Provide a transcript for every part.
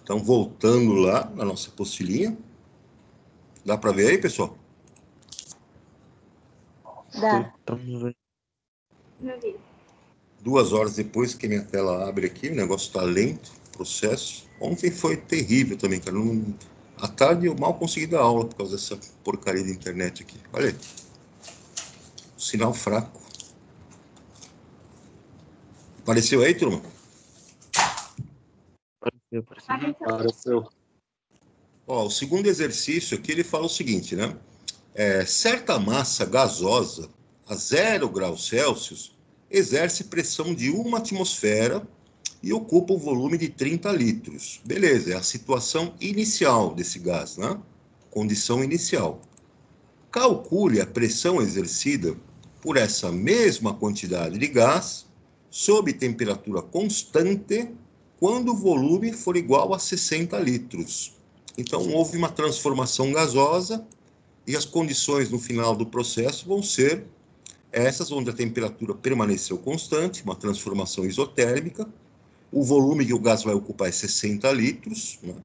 Então, voltando lá na nossa apostilinha. Dá para ver aí, pessoal? Dá. 2 horas depois que minha tela abre aqui, o negócio está lento, processo. Ontem foi terrível também, cara. À tarde eu mal consegui dar aula por causa dessa porcaria de internet aqui. Olha aí. Sinal fraco. Apareceu aí, turma? Apareceu. Ó, o segundo exercício aqui, ele fala o seguinte, né? Certa massa gasosa a 0 graus Celsius exerce pressão de 1 atmosfera e ocupa um volume de 30 litros. Beleza, é a situação inicial desse gás, né? Condição inicial. Calcule a pressão exercida por essa mesma quantidade de gás sob temperatura constante quando o volume for igual a 60 litros. Então, houve uma transformação gasosa e as condições no final do processo vão ser essas, onde a temperatura permaneceu constante, uma transformação isotérmica, o volume que o gás vai ocupar é 60 litros, né?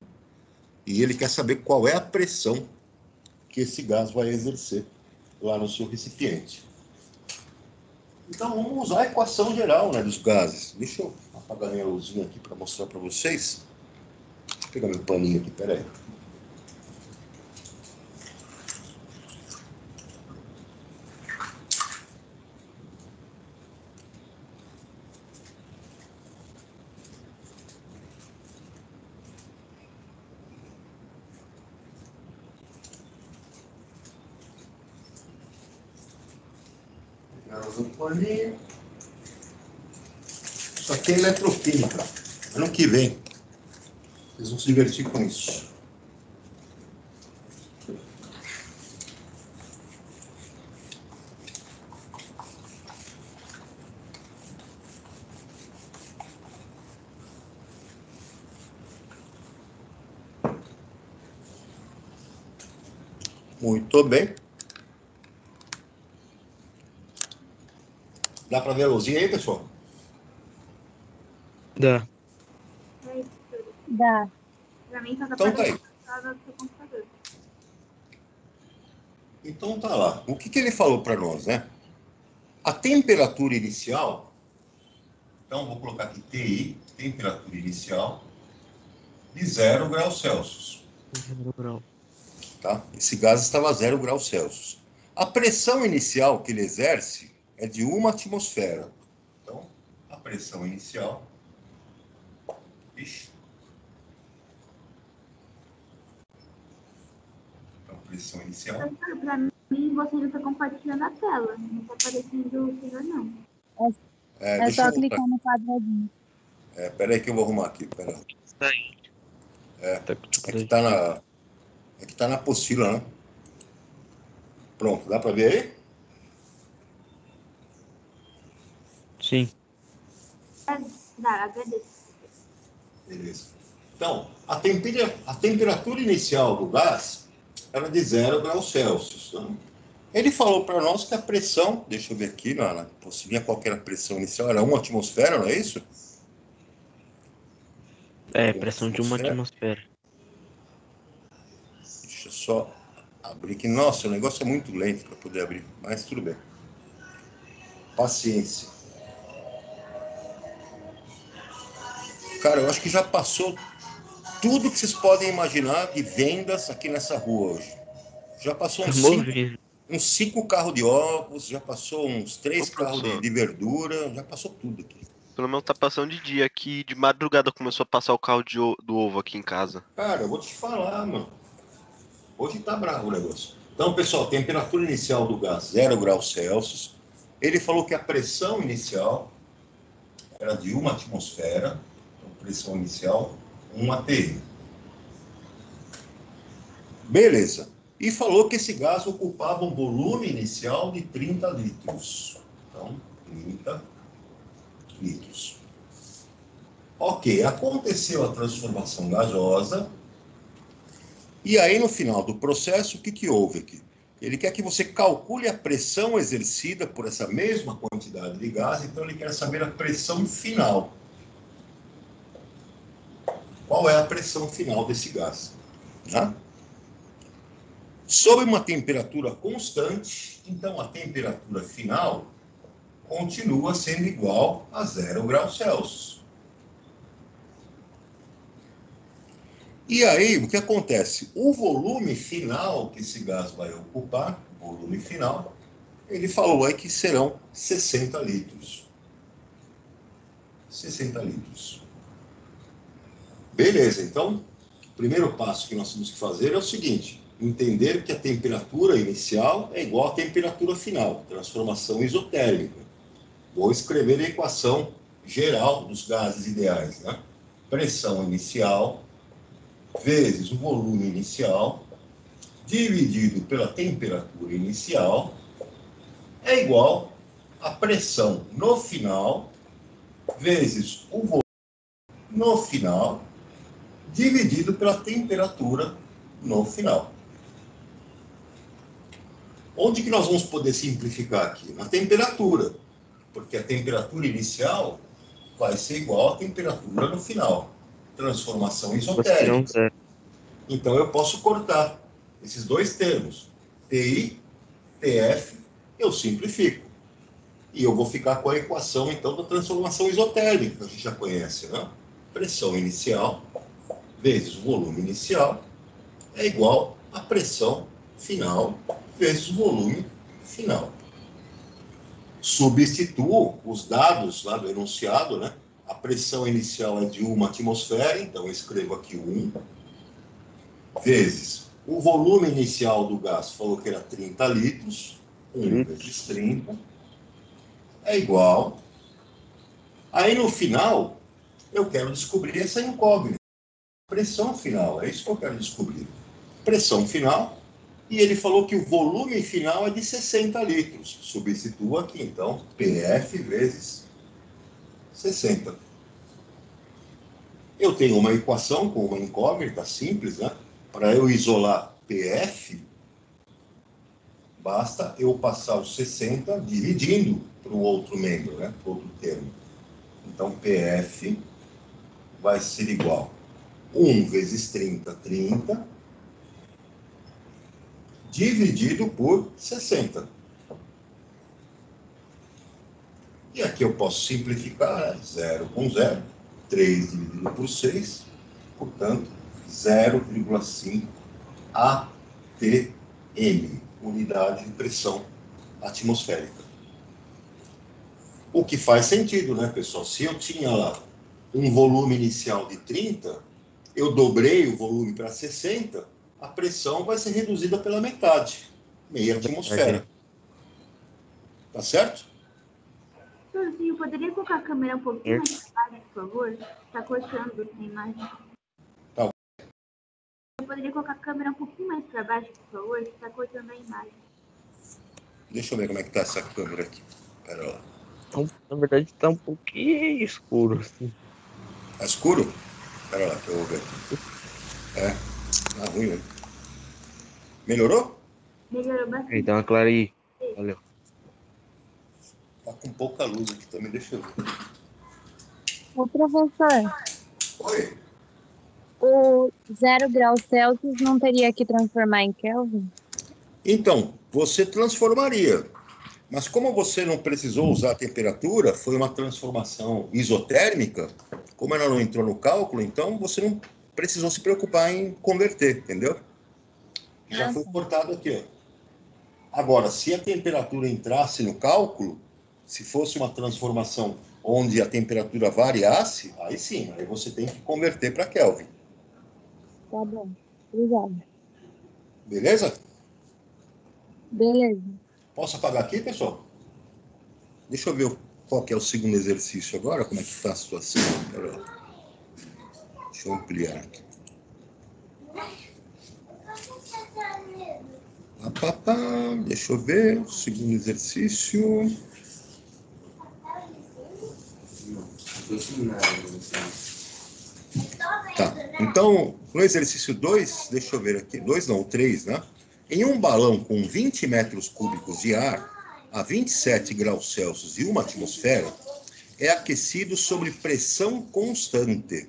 E ele quer saber qual é a pressão que esse gás vai exercer lá no seu recipiente. Então, vamos usar a equação geral, né, dos gases. Deixa eu apagar minha luzinha aqui para mostrar para vocês. Deixa eu pegar meu paninho aqui, peraí. Isso aqui é eletroquímica. Ano que vem, vocês vão se divertir com isso. Muito bem. Dá para ver a luzinha aí, pessoal? Dá. Dá. Então tá aí. Então tá lá. O que ele falou para nós, né? A temperatura inicial, então vou colocar aqui TI, temperatura inicial, de 0 graus Celsius. 0 grau. Tá? Esse gás estava a 0 graus Celsius. A pressão inicial que ele exerce é de 1 atmosfera. Então, a pressão inicial... Ixi. Então, pressão inicial... Para mim, você não está compartilhando a tela. Não está aparecendo o senhor, não. É só clicar no quadradinho. Peraí que eu vou arrumar aqui. Peraí. É que tá na apostila, né? Pronto, dá para ver aí? Sim. Dá, agradeço. Beleza. Então, a temperatura inicial do gás era de 0 graus Celsius. Então, ele falou para nós que a pressão, deixa eu ver aqui, na apostilinha, qual que era a pressão inicial? Era 1 atmosfera, não é isso? Pressão de 1 atmosfera. Deixa eu só abrir aqui. Nossa, o negócio é muito lento para poder abrir, mas tudo bem. Paciência. Cara, eu acho que já passou tudo que vocês podem imaginar de vendas aqui nessa rua hoje. Já passou uns 5 carros de ovos, já passou uns 3 carros de verdura, já passou tudo aqui. Pelo menos tá passando de dia aqui, de madrugada começou a passar o carro do ovo aqui em casa. Cara, eu vou te falar, mano. Hoje tá bravo o negócio. Então, pessoal, temperatura inicial do gás, 0 graus Celsius. Ele falou que a pressão inicial era de 1 atmosfera. Então, pressão inicial, 1 ATM. Beleza. E falou que esse gás ocupava um volume inicial de 30 litros. Então, 30 litros. Ok, aconteceu a transformação gasosa. E aí, no final do processo, o que houve aqui? Ele quer que você calcule a pressão exercida por essa mesma quantidade de gás, então ele quer saber a pressão final. Qual qual é a pressão final desse gás. Né? Sob uma temperatura constante, então a temperatura final continua sendo igual a 0 graus Celsius. E aí, o que acontece? O volume final que esse gás vai ocupar, volume final, ele falou aí que serão 60 litros. 60 litros. Beleza, então, o primeiro passo que nós temos que fazer é o seguinte: entender que a temperatura inicial é igual à temperatura final, transformação isotérmica. Vou escrever a equação geral dos gases ideais, né? Pressão inicial vezes o volume inicial dividido pela temperatura inicial é igual a pressão no final vezes o volume no final dividido pela temperatura no final. Onde que nós vamos poder simplificar aqui? Na temperatura, porque a temperatura inicial vai ser igual à temperatura no final. Transformação isotérmica. Então eu posso cortar esses dois termos, TI, TF, eu simplifico. E eu vou ficar com a equação, então, da transformação isotérmica, que a gente já conhece, né? Pressão inicial vezes o volume inicial é igual a pressão final vezes o volume final. Substituo os dados lá do enunciado, né? A pressão inicial é de 1 atmosfera, então eu escrevo aqui 1, vezes o volume inicial do gás, falou que era 30 litros, 1 vezes 30, é igual. Aí no final, eu quero descobrir essa incógnita. Pressão final, é isso que eu quero descobrir. Pressão final, e ele falou que o volume final é de 60 litros. Substituo aqui, então, PF vezes 60. Eu tenho uma equação com uma incógnita simples, né? Para eu isolar PF, basta eu passar os 60 dividindo para o outro membro, né? Para o outro termo. Então, PF vai ser igual a 1 vezes 30, 30, dividido por 60. E aqui eu posso simplificar, né? 0 com 0, 3 dividido por 6, portanto, 0,5 ATM, unidade de pressão atmosférica. O que faz sentido, né, pessoal? Se eu tinha lá um volume inicial de 30, eu dobrei o volume para 60, a pressão vai ser reduzida pela metade, meia atmosfera. Tá certo? Professor, poderia colocar a câmera um pouquinho mais para baixo, por favor? Está cortando a imagem. Tá. Eu poderia colocar a câmera um pouquinho mais para baixo, por favor? Está cortando a imagem. Deixa eu ver como é que tá essa câmera aqui. Pera lá. Então, na verdade, está um pouquinho escuro, assim. Tá escuro? Pera lá, que eu vou ver. Tá ruim, né? Melhorou? Melhorou bastante. Aí, dá uma clara aí. Valeu. Tá com pouca luz aqui também, deixa eu ver. Ô, professor, Oi? o 0 graus Celsius não teria que transformar em Kelvin? Então, você transformaria. Mas como você não precisou usar a temperatura, foi uma transformação isotérmica, como ela não entrou no cálculo, então você não precisou se preocupar em converter, entendeu? Já foi cortado aqui, ó. Agora, se a temperatura entrasse no cálculo, se fosse uma transformação onde a temperatura variasse, aí sim, aí você tem que converter para Kelvin. Tá bom, obrigada. Beleza? Beleza. Posso apagar aqui, pessoal? Deixa eu ver qual que é o segundo exercício agora, como é que está a situação. Pera lá. Deixa eu ampliar aqui. Deixa eu ver, o segundo exercício. Tá, então, no exercício 2, deixa eu ver aqui, 2 não, 3, né? Em um balão com 20 metros cúbicos de ar, a 27 graus Celsius e 1 atmosfera, é aquecido sob pressão constante.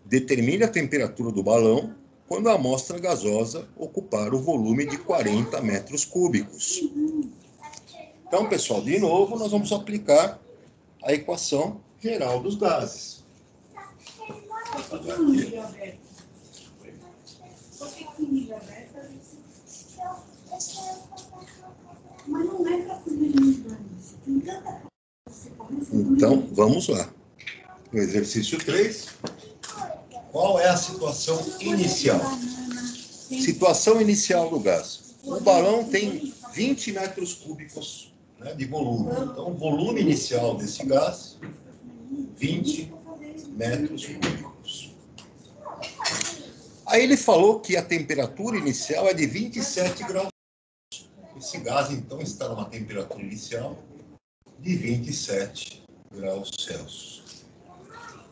Determine a temperatura do balão quando a amostra gasosa ocupar o volume de 40 metros cúbicos. Então, pessoal, de novo, nós vamos aplicar a equação geral dos gases. Então, vamos lá. No exercício 3, qual é a situação inicial? Situação inicial do gás. O balão tem 20 metros cúbicos, né, de volume. Então, o volume inicial desse gás, 20 metros cúbicos. Aí ele falou que a temperatura inicial é de 27 graus. Esse gás, então, está numa temperatura inicial de 27 graus Celsius.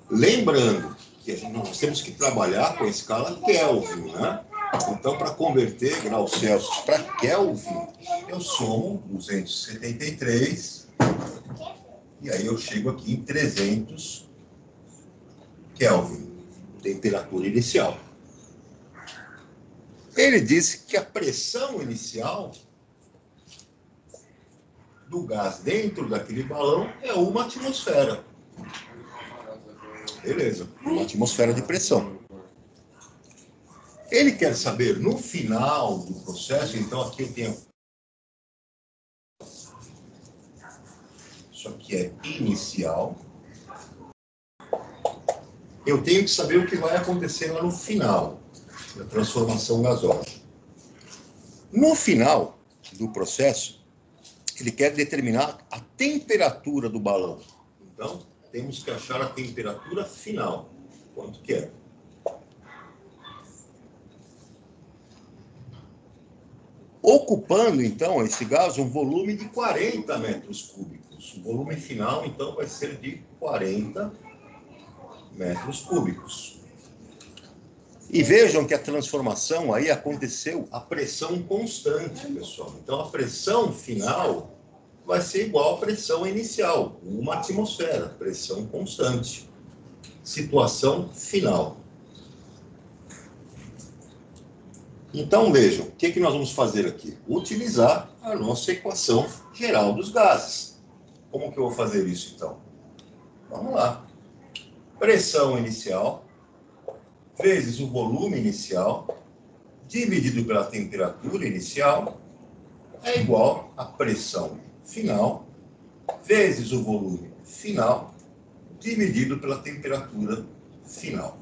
Lembrando que nós temos que trabalhar com a escala Kelvin, né? Então, para converter graus Celsius para Kelvin, eu somo 273 e aí eu chego aqui em 300 Kelvin, temperatura inicial. Ele disse que a pressão inicial do gás dentro daquele balão é 1 atmosfera. Beleza, 1 atmosfera de pressão. Ele quer saber, no final do processo, então aqui eu tenho... Isso aqui é inicial. Eu tenho que saber o que vai acontecer lá no final da transformação gasosa. No final do processo, ele quer determinar a temperatura do balão. Então, temos que achar a temperatura final. Quanto que é? Ocupando, então, esse gás um volume de 40 metros cúbicos. O volume final, então, vai ser de 40 metros cúbicos. E vejam que a transformação aí aconteceu a pressão constante, pessoal. Então, a pressão final vai ser igual à pressão inicial, 1 atmosfera, pressão constante. Situação final. Então, vejam, o que nós vamos fazer aqui? Utilizar a nossa equação geral dos gases. Como que eu vou fazer isso, então? Vamos lá. Pressão inicial vezes o volume inicial dividido pela temperatura inicial é igual a pressão final vezes o volume final dividido pela temperatura final.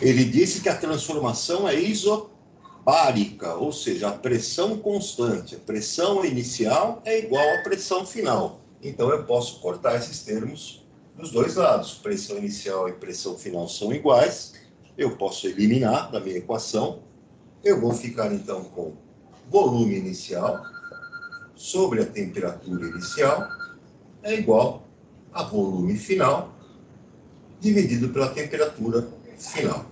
Ele disse que a transformação é isobárica, ou seja, a pressão constante. A pressão inicial é igual à pressão final. Então, eu posso cortar esses termos dos dois lados. Pressão inicial e pressão final são iguais. Eu posso eliminar da minha equação. Eu vou ficar, então, com volume inicial sobre a temperatura inicial é igual a volume final dividido pela temperatura final.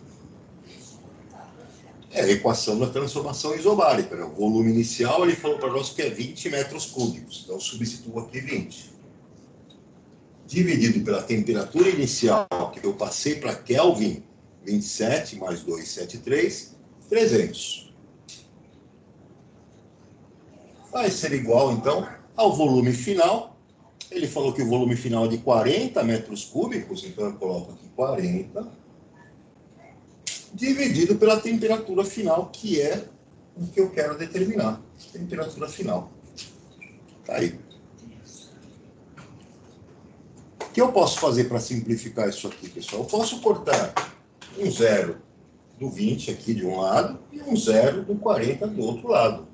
É a equação da transformação isobárica, né? O volume inicial, ele falou para nós que é 20 metros cúbicos. Então, eu substituo aqui 20. Dividido pela temperatura inicial, que eu passei para Kelvin, 27 mais 273, 300. Vai ser igual, então, ao volume final. Ele falou que o volume final é de 40 metros cúbicos, então eu coloco aqui 40, dividido pela temperatura final, que é o que eu quero determinar. Temperatura final. Tá aí. O que eu posso fazer para simplificar isso aqui, pessoal? Eu posso cortar um zero do 20 aqui de um lado e um zero do 40 do outro lado.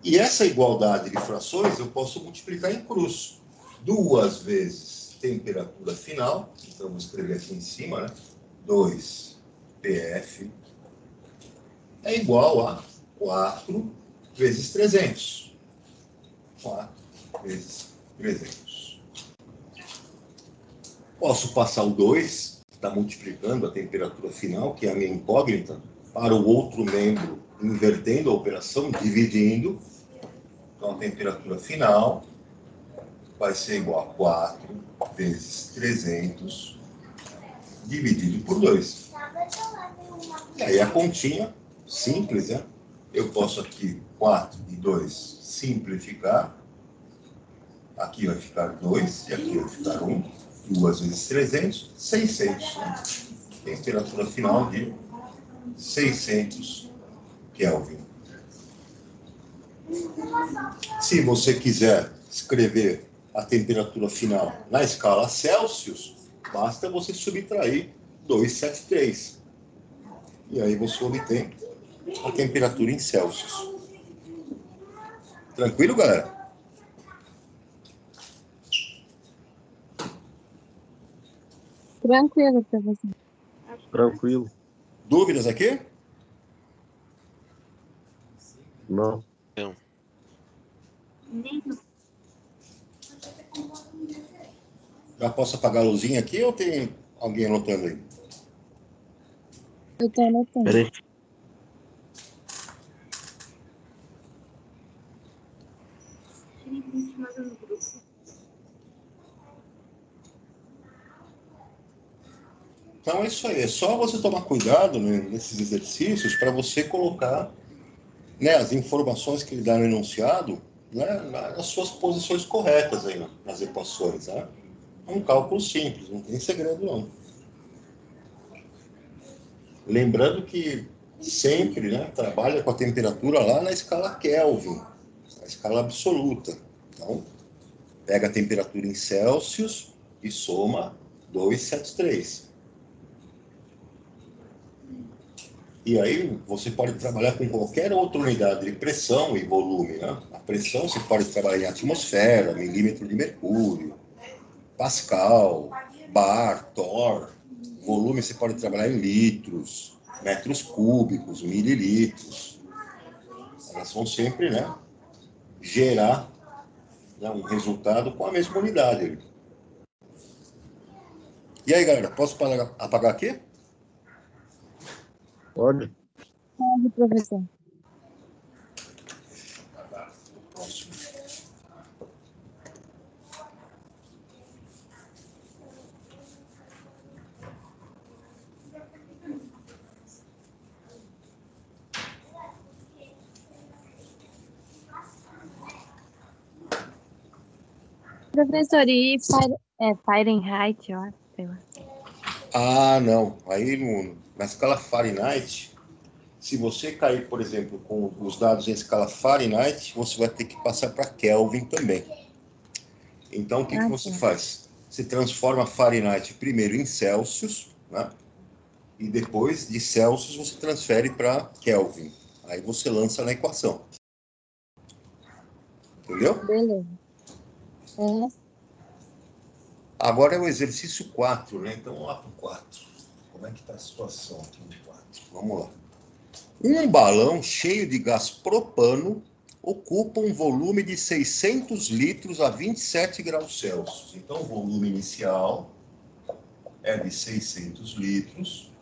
E essa igualdade de frações eu posso multiplicar em cruz. 2 vezes temperatura final, então vou escrever aqui em cima, né? 2PF é igual a 4 vezes 300. 4 vezes 300. Posso passar o 2, que está multiplicando a temperatura final, que é a minha incógnita, para o outro membro, invertendo a operação, dividindo. Então, a temperatura final vai ser igual a 4 vezes 300 dividido por 2. E aí a continha simples, né? Eu posso aqui 4 e 2 simplificar. Aqui vai ficar 2 e aqui vai ficar 1. 2 vezes 300, 600. Né? Temperatura final de 600 Kelvin. Se você quiser escrever a temperatura final na escala Celsius, basta você subtrair 273. E aí você obtém a temperatura em Celsius. Tranquilo, galera? Tranquilo, professor. Tranquilo. Dúvidas aqui? Não. Nem Já posso apagar a luzinha aqui ou tem alguém anotando aí? Eu tô anotando. Peraí. no grupo. Então é isso aí. É só você tomar cuidado, né, nesses exercícios para você colocar, né, as informações que ele dá no enunciado, né, nas suas posições corretas aí, nas equações. Né? É um cálculo simples, não tem segredo não. Lembrando que sempre, né, trabalha com a temperatura lá na escala Kelvin, na escala absoluta. Então, pega a temperatura em Celsius e soma 273. E aí você pode trabalhar com qualquer outra unidade de pressão e volume. Né? A pressão você pode trabalhar em atmosfera, milímetro de mercúrio, Pascal, bar, torr. Volume você pode trabalhar em litros, metros cúbicos, mililitros. Elas vão sempre, né, gerar, né, um resultado com a mesma unidade. E aí, galera, posso apagar aqui? Pode? Pode, professor. Próximo. Professor, e Fahrenheit, ó, sei lá. Ah, não. Aí na escala Fahrenheit, se você cair, por exemplo, com os dados em escala Fahrenheit, você vai ter que passar para Kelvin também. Então, o que você faz? Você transforma Fahrenheit primeiro em Celsius, né? E depois de Celsius você transfere para Kelvin. Aí você lança na equação. Entendeu? Beleza. É. Agora é o exercício 4, né? Então, vamos lá para o 4. Como é que está a situação aqui no 4? Vamos lá. Um balão cheio de gás propano ocupa um volume de 600 litros a 27 graus Celsius. Então, o volume inicial é de 600 litros.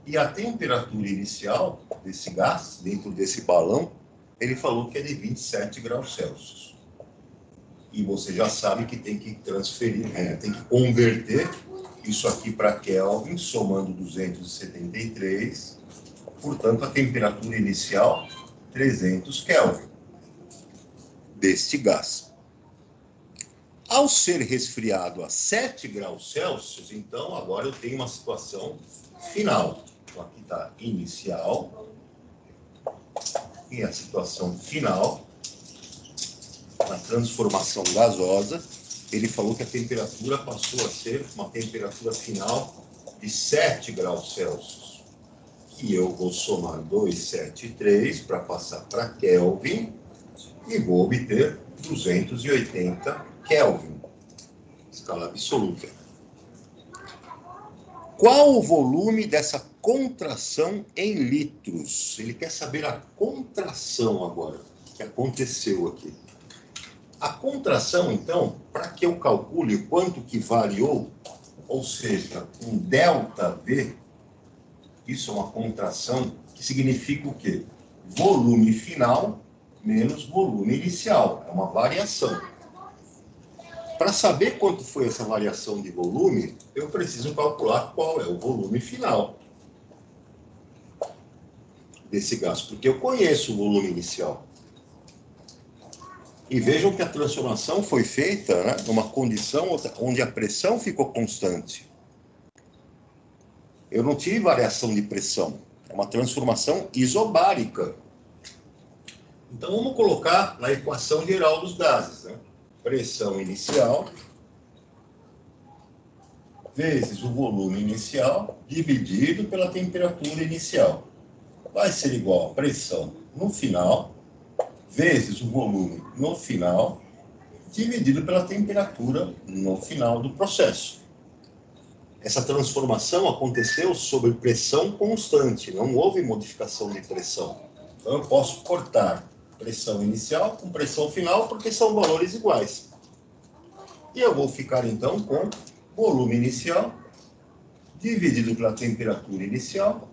E a temperatura inicial desse gás, dentro desse balão, ele falou que é de 27 graus Celsius. E você já sabe que tem que transferir, tem que converter isso aqui para Kelvin, somando 273. Portanto, a temperatura inicial, 300 Kelvin, deste gás. Ao ser resfriado a 7 graus Celsius, então, agora eu tenho uma situação final. Então, aqui está inicial e a situação final. Na transformação gasosa, ele falou que a temperatura passou a ser uma temperatura final de 7 graus Celsius. E eu vou somar 273 para passar para Kelvin e vou obter 280 Kelvin, escala absoluta. Qual o volume dessa contração em litros? Ele quer saber a contração agora, que aconteceu aqui. A contração, então, para que eu calcule o quanto que variou, ou seja, um ΔV, isso é uma contração que significa o quê? Volume final menos volume inicial. É uma variação. Para saber quanto foi essa variação de volume, eu preciso calcular qual é o volume final desse gás, porque eu conheço o volume inicial. E vejam que a transformação foi feita, né, numa condição onde a pressão ficou constante. Eu não tive variação de pressão. É uma transformação isobárica. Então, vamos colocar na equação geral dos gases, né? Pressão inicial vezes o volume inicial dividido pela temperatura inicial. Vai ser igual a pressão no final vezes o volume no final dividido pela temperatura no final do processo. Essa transformação aconteceu sob pressão constante, não houve modificação de pressão. Então, eu posso cortar pressão inicial com pressão final, porque são valores iguais. E eu vou ficar, então, com volume inicial dividido pela temperatura inicial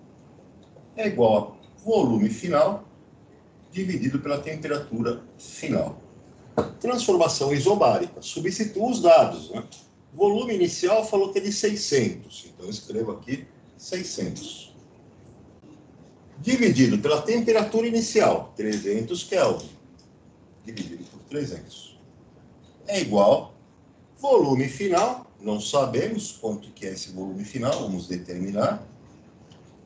é igual a volume final dividido pela temperatura final. Transformação isobárica. Substitua os dados, né? Volume inicial falou que é de 600. Então, eu escrevo aqui 600. Dividido pela temperatura inicial, 300 Kelvin. Dividido por 300. É igual volume final, não sabemos quanto que é esse volume final, vamos determinar.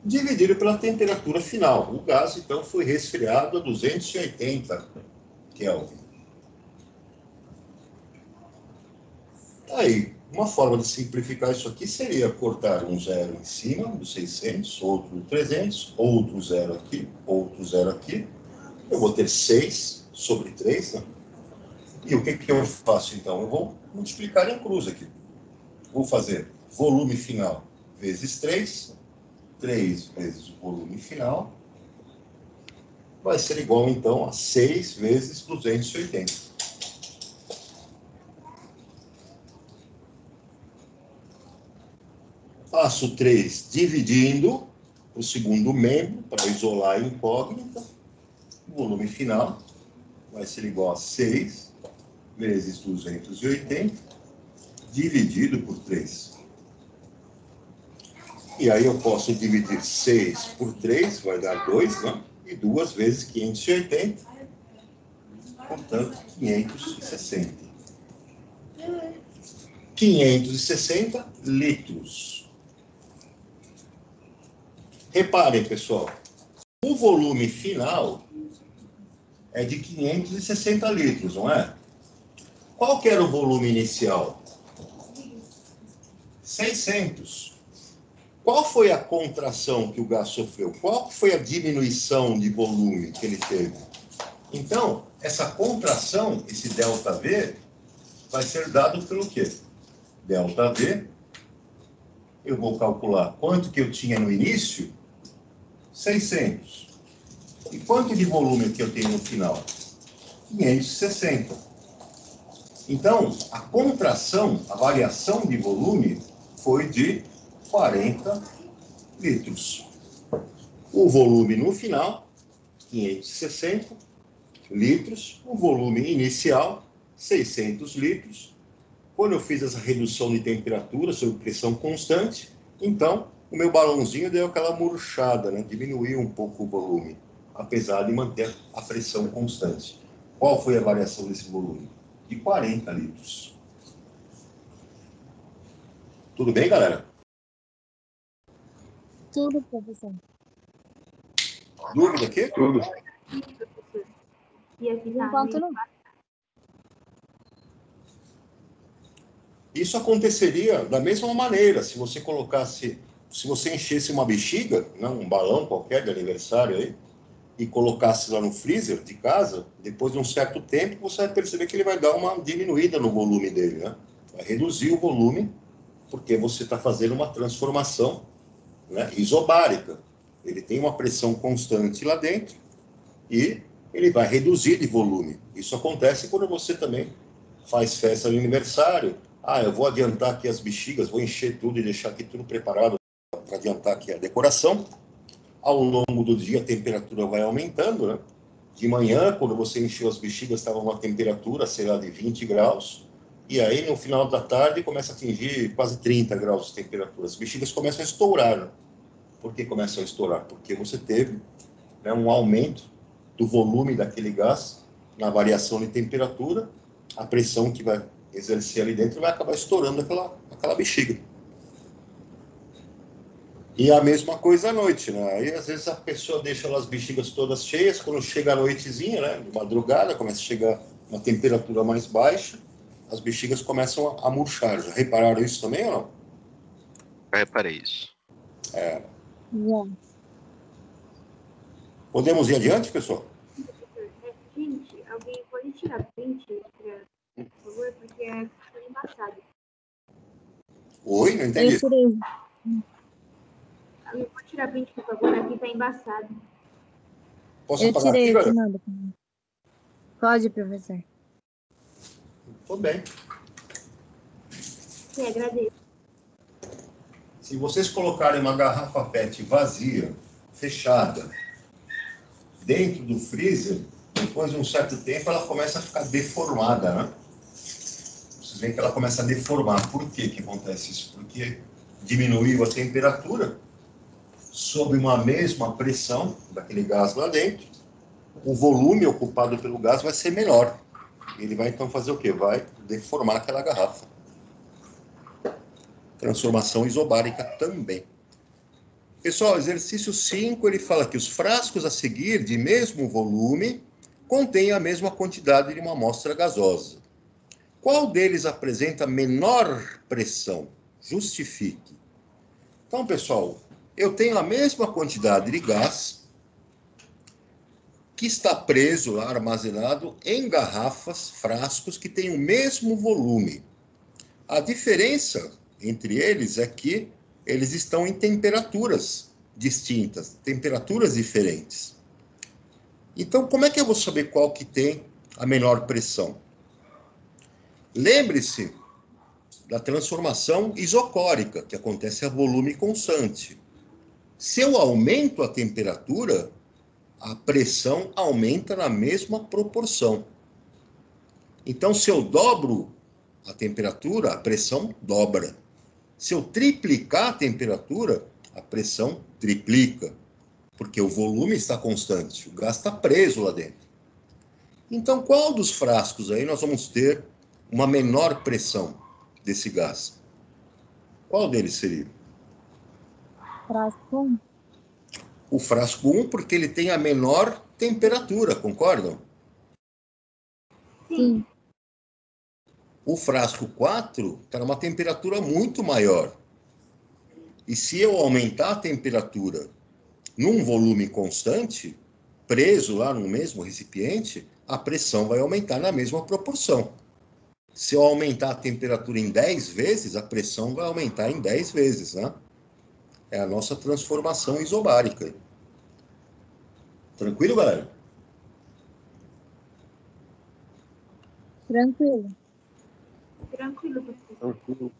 Dividido pela temperatura final. O gás, então, foi resfriado a 280 Kelvin. Aí, uma forma de simplificar isso aqui seria cortar um zero em cima do 600, outro do 300, outro zero aqui, outro zero aqui. Eu vou ter 6 sobre 3, né? E o que eu faço, então? Eu vou multiplicar em cruz aqui. Vou fazer volume final vezes 3, 3 vezes o volume final, vai ser igual, então, a 6 vezes 280. Faço 3 dividindo o segundo membro, para isolar a incógnita. O volume final vai ser igual a 6 vezes 280, dividido por 3. E aí eu posso dividir 6 por 3, vai dar 2, né? E 2 vezes 580, portanto, 560. 560 litros. Reparem, pessoal, o volume final é de 560 litros, não é? Qual que era o volume inicial? 600. Qual foi a contração que o gás sofreu? Qual foi a diminuição de volume que ele teve? Então, essa contração, esse ΔV, vai ser dado pelo quê? ΔV, eu vou calcular quanto que eu tinha no início, 600. E quanto de volume que eu tenho no final? 560. Então, a contração, a variação de volume foi de 40 litros. O volume no final, 560 litros. O volume inicial, 600 litros. Quando eu fiz essa redução de temperatura sob pressão constante, então o meu balãozinho deu aquela murchada, né? Diminuiu um pouco o volume, apesar de manter a pressão constante. Qual foi a variação desse volume? De 40 litros. Tudo bem, galera? Tudo, professor. Dúvida aqui? Tudo. Sim, professor. Ia Por ficar enquanto, meio... não. Isso aconteceria da mesma maneira, se você colocasse, se você enchesse uma bexiga, não, um balão qualquer de aniversário aí, e colocasse lá no freezer de casa, depois de um certo tempo, você vai perceber que ele vai dar uma diminuída no volume dele, né? Vai reduzir o volume, porque você está fazendo uma transformação, né, isobárica. Ele tem uma pressão constante lá dentro e ele vai reduzir de volume. Isso acontece quando você também faz festa de aniversário. Ah, eu vou adiantar aqui as bexigas, vou encher tudo e deixar aqui tudo preparado para adiantar aqui a decoração. Ao longo do dia, a temperatura vai aumentando, né? De manhã, quando você encheu as bexigas, estava uma temperatura, sei lá, de 20 graus. E aí, no final da tarde, começa a atingir quase 30 graus de temperatura. As bexigas começam a estourar. Né? Por que começam a estourar? Porque você teve, né, um aumento do volume daquele gás na variação de temperatura, a pressão que vai exercer ali dentro vai acabar estourando aquela bexiga. E a mesma coisa à noite, né? Aí, às vezes, a pessoa deixa as bexigas todas cheias, quando chega a noitezinha, né, de madrugada, começa a chegar uma temperatura mais baixa, as bexigas começam a murchar. Já repararam isso também ou não? Eu reparei isso. Já. Podemos ir adiante, pessoal? Gente, alguém pode tirar print, por favor, porque é embaçado. Oi, não entendi. Eu tirei. Alguém pode tirar print, por favor, aqui tá embaçado. Posso Eu apagar tirei, aqui, eu te galera? mando. Pode, professor. Tudo bem. Sim, agradeço. Se vocês colocarem uma garrafa PET vazia, fechada, dentro do freezer, depois de um certo tempo ela começa a ficar deformada, né? Vocês veem que ela começa a deformar. Por que que acontece isso? Porque diminuiu a temperatura sob uma mesma pressão daquele gás lá dentro, o volume ocupado pelo gás vai ser menor. Ele vai então fazer o quê? Vai deformar aquela garrafa. Transformação isobárica também. Pessoal, exercício 5, ele fala que os frascos a seguir, de mesmo volume, contêm a mesma quantidade de uma amostra gasosa. Qual deles apresenta menor pressão? Justifique. Então, pessoal, eu tenho a mesma quantidade de gás que está preso, armazenado em garrafas, frascos que têm o mesmo volume. A diferença entre eles é que eles estão em temperaturas distintas, temperaturas diferentes. Então, como é que eu vou saber qual que tem a menor pressão? Lembre-se da transformação isocórica, que acontece a volume constante. Se eu aumento a temperatura, a pressão aumenta na mesma proporção. Então, se eu dobro a temperatura, a pressão dobra. Se eu triplicar a temperatura, a pressão triplica, porque o volume está constante, o gás está preso lá dentro. Então, qual dos frascos aí nós vamos ter uma menor pressão desse gás? Qual deles seria? Frasco 1. O frasco 1, porque ele tem a menor temperatura, concordam? Sim. O frasco 4 está numa temperatura muito maior. E se eu aumentar a temperatura num volume constante, preso lá no mesmo recipiente, a pressão vai aumentar na mesma proporção. Se eu aumentar a temperatura em 10 vezes, a pressão vai aumentar em 10 vezes, né? É a nossa transformação isobárica. Tranquilo, galera? Tranquilo. Tranquilo, professor.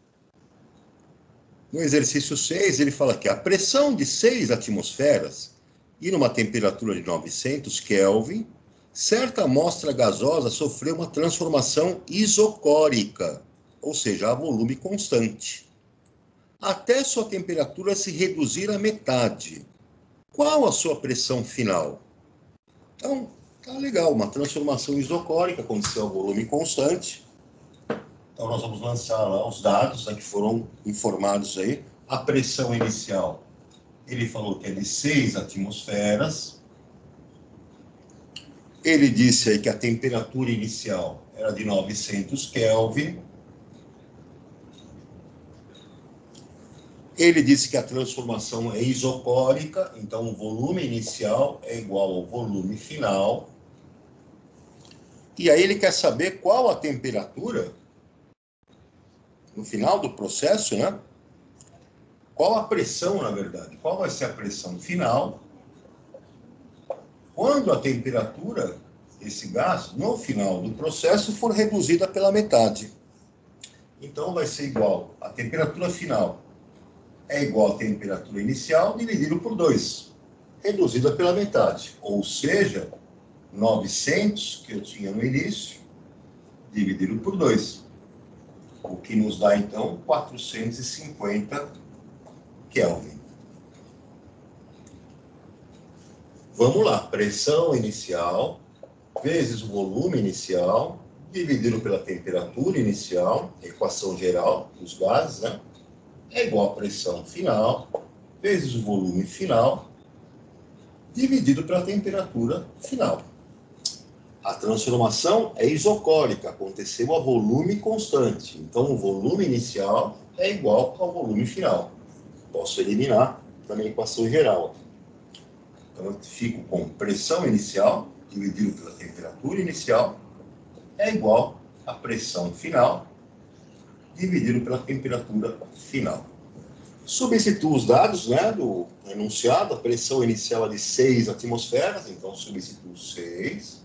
No exercício 6, ele fala que a pressão de 6 atmosferas e numa temperatura de 900 Kelvin, certa amostra gasosa sofreu uma transformação isocórica, ou seja, a volume constante, até sua temperatura se reduzir à metade. Qual a sua pressão final? Então, tá legal, uma transformação isocórica, aconteceu a volume constante. Então, nós vamos lançar lá os dados, né, que foram informados aí. A pressão inicial, ele falou que é de 6 atmosferas. Ele disse aí que a temperatura inicial era de 900 Kelvin. Ele disse que a transformação é isocórica, então o volume inicial é igual ao volume final. E aí ele quer saber qual a temperatura no final do processo, né? Qual a pressão, na verdade? Qual vai ser a pressão final quando a temperatura, esse gás, no final do processo, for reduzida pela metade? Então vai ser igual, a temperatura final é igual à temperatura inicial dividido por 2, reduzida pela metade. Ou seja, 900, que eu tinha no início, dividido por 2. o que nos dá, então, 450 Kelvin. Vamos lá, pressão inicial vezes o volume inicial, dividido pela temperatura inicial, equação geral dos gases, né? É igual a pressão final, vezes o volume final, dividido pela temperatura final. A transformação é isocórica, aconteceu a volume constante. Então, o volume inicial é igual ao volume final. Posso eliminar também a equação geral. Então, eu fico com pressão inicial, dividido pela temperatura inicial, é igual a pressão final, dividido pela temperatura final. Substituo os dados, né, do enunciado. A pressão inicial é de 6 atmosferas, então substituo 6.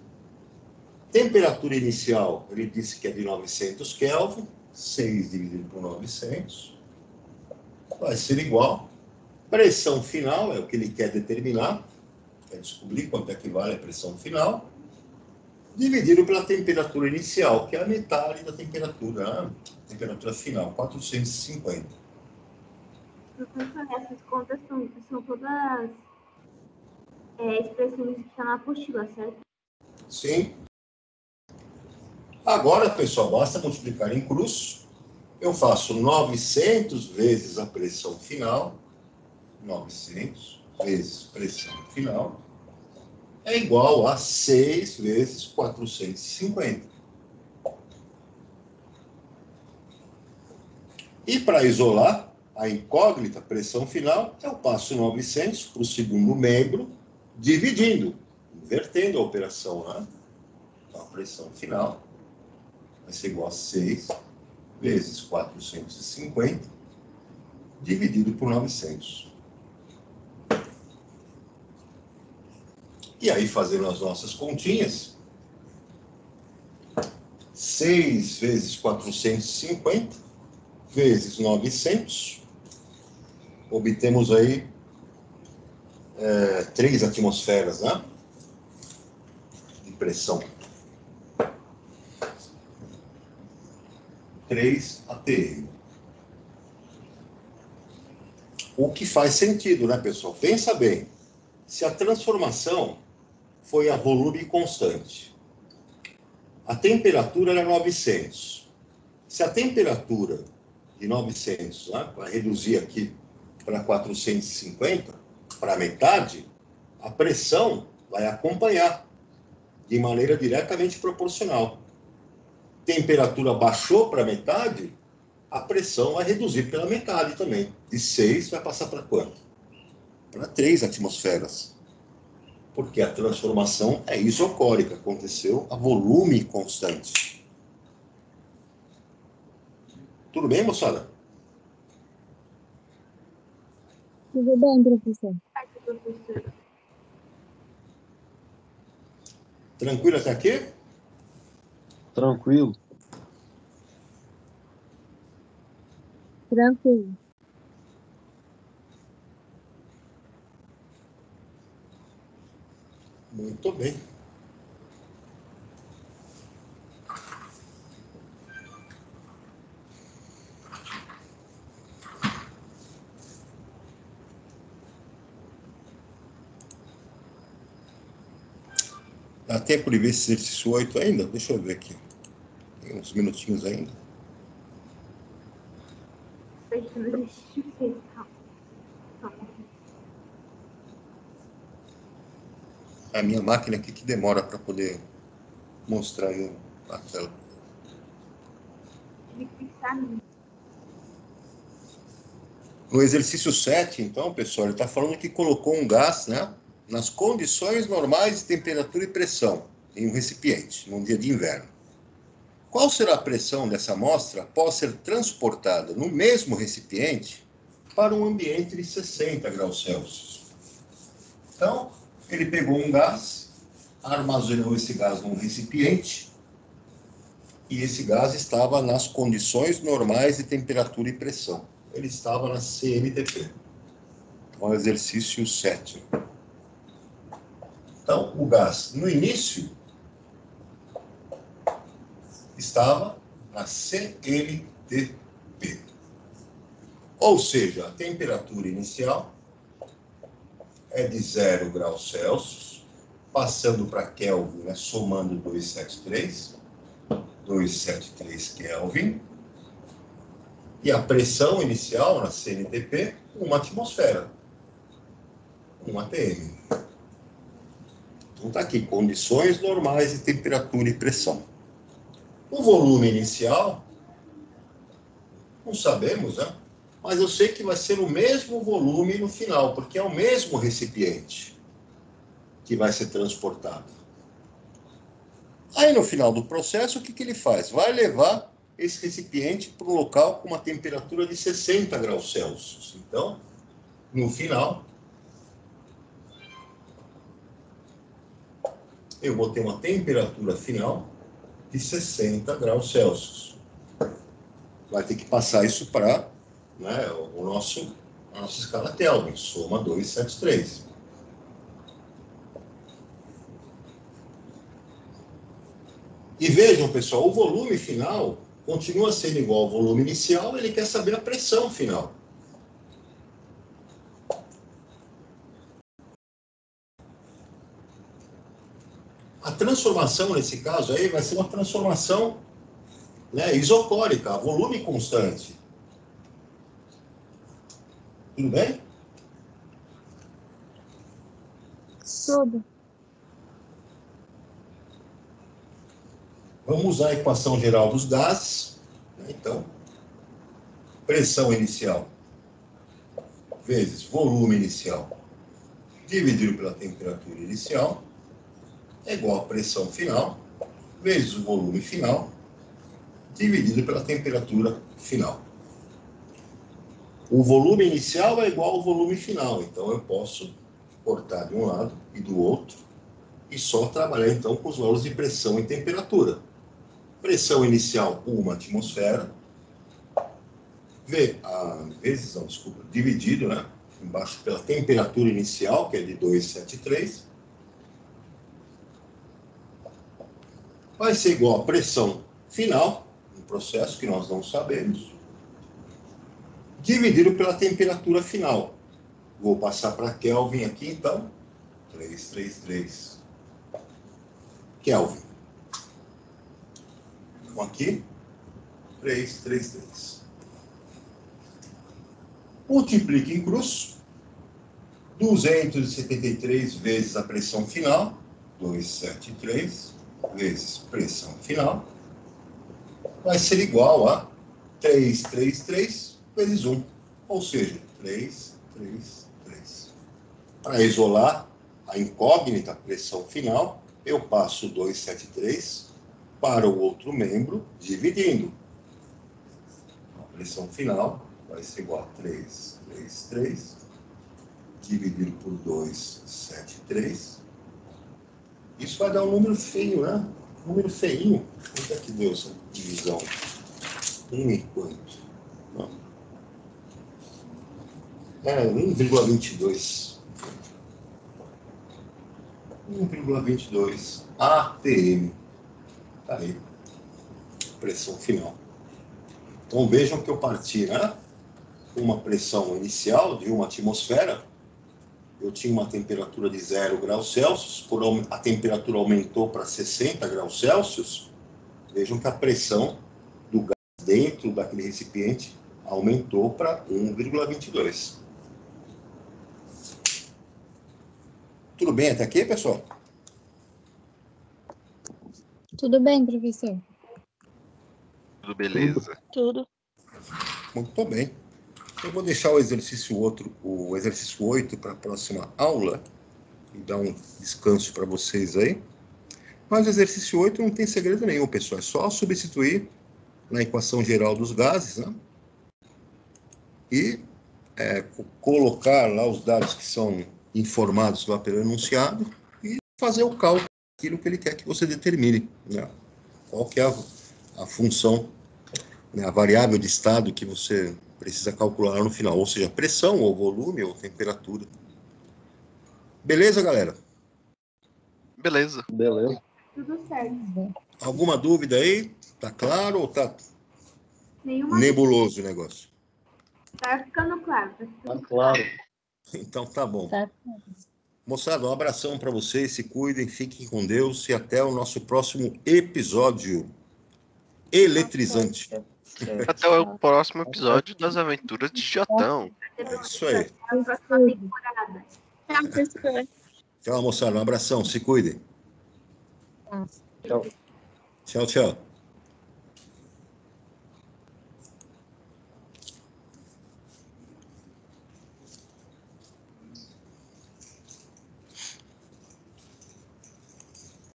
Temperatura inicial, ele disse que é de 900 Kelvin, 6 dividido por 900, vai ser igual. Pressão final é o que ele quer determinar, quer descobrir quanto é que vale a pressão final, dividido pela temperatura inicial, que é a metade da temperatura, temperatura final, 450. Professor, essas contas são todas expressões que estão na apostila, certo? Sim. Agora, pessoal, basta multiplicar em cruz. Eu faço 900 vezes a pressão final, 900 vezes pressão final, é igual a 6 vezes 450. E para isolar a incógnita pressão final, eu passo 900 para o segundo membro, dividindo, invertendo a operação, né? Então, a pressão final vai ser igual a 6 vezes 450, dividido por 900. E aí, fazendo as nossas continhas, 6 vezes 450 vezes 900, obtemos aí 3 atmosferas, né, de pressão. 3 atm. O que faz sentido, né, pessoal? Pensa bem. Se a transformação foi a volume constante, a temperatura era 900. Se a temperatura de 900, né, vai reduzir aqui para 450, para metade, a pressão vai acompanhar de maneira diretamente proporcional. Temperatura baixou para metade, a pressão vai reduzir pela metade também. De 6 vai passar para quanto? Para 3 atmosferas. Porque a transformação é isocórica, aconteceu a volume constante. Tudo bem, moçada? Tudo bem, professor. Professor. Tranquilo até aqui? Tranquilo. Tranquilo. Muito bem. Dá tempo de ver esse exercício 8 ainda? Deixa eu ver aqui. Tem uns minutinhos ainda. A minha máquina aqui que demora para poder mostrar aí a tela. No exercício 7, então, pessoal, ele está falando que colocou um gás, né, nas condições normais de temperatura e pressão em um recipiente, num dia de inverno. Qual será a pressão dessa amostra após ser transportada no mesmo recipiente para um ambiente de 60 graus Celsius? Então, ele pegou um gás, armazenou esse gás num recipiente, e esse gás estava nas condições normais de temperatura e pressão. Ele estava na CNTP. Então, exercício 7. Então, o gás, no início, estava na CNTP. CNTP. Ou seja, a temperatura inicial é de 0 graus Celsius, passando para Kelvin, né, somando 273 Kelvin, e a pressão inicial na CNTP, 1 atmosfera, 1 atm. Então está aqui, condições normais de temperatura e pressão. O volume inicial, não sabemos, né? Mas eu sei que vai ser o mesmo volume no final, porque é o mesmo recipiente que vai ser transportado. Aí no final do processo, o que ele faz? Vai levar esse recipiente para um local com uma temperatura de 60 graus Celsius. Então, no final, eu vou ter uma temperatura final de 60 graus Celsius. Vai ter que passar isso para, né, a nossa escala Kelvin, soma 273. E vejam, pessoal, o volume final continua sendo igual ao volume inicial, ele quer saber a pressão final. A transformação, nesse caso aí, vai ser uma transformação, né, isocórica, a volume constante. Tudo bem? Tudo. Vamos usar a equação geral dos gases, né? Então, pressão inicial vezes volume inicial dividido pela temperatura inicial é igual a pressão final vezes o volume final dividido pela temperatura final. O volume inicial é igual ao volume final, então eu posso cortar de um lado e do outro e só trabalhar então com os valores de pressão e temperatura. Pressão inicial, 1 atmosfera, dividido, né, embaixo pela temperatura inicial, que é de 273, vai ser igual a pressão final, no processo que nós não sabemos, dividido pela temperatura final. Vou passar para Kelvin aqui, então, 333 Kelvin. Então, aqui, 333. Multiplique em cruz, 273 vezes a pressão final, 273 vezes pressão final, vai ser igual a 333 vezes 1, ou seja, 333. Para isolar a incógnita pressão final, eu passo 273 para o outro membro, dividindo. A pressão final vai ser igual a 333, dividido por 273. Isso vai dar um número feio, né? Um número feinho. Quanto é que deu essa divisão? 1 e quanto? Não. É 1,22. 1,22 atm. Tá aí. Pressão final. Então vejam que eu parti, né? Uma pressão inicial de 1 atmosfera. Eu tinha uma temperatura de 0 graus Celsius. A temperatura aumentou para 60 graus Celsius. Vejam que a pressão do gás dentro daquele recipiente aumentou para 1,22. Tudo bem até aqui, pessoal? Tudo bem, professor? Tudo beleza. Tudo. Muito bem. Eu vou deixar o exercício 8 para a próxima aula e dar um descanso para vocês aí. Mas o exercício 8 não tem segredo nenhum, pessoal. É só substituir na equação geral dos gases, né? E colocar lá os dados que são informados lá pelo enunciado e fazer o cálculo daquilo que ele quer que você determine, né? Qual que é a função, né, a variável de estado que você precisa calcular no final, ou seja, pressão, ou volume, ou temperatura. Beleza, galera? Beleza. Beleza. Tudo certo. Alguma dúvida aí? Tá claro ou tá Nenhuma. nebuloso o negócio. Tá ficando claro. Tá ficando Tá claro. Então tá bom. Tá. Moçada, um abração para vocês, se cuidem, fiquem com Deus e até o nosso próximo episódio eletrizante. Até o próximo episódio das Aventuras de Jotão. É isso aí. A próxima temporada. Tchau, moçada, um abração, se cuidem. Tchau. Tchau, tchau.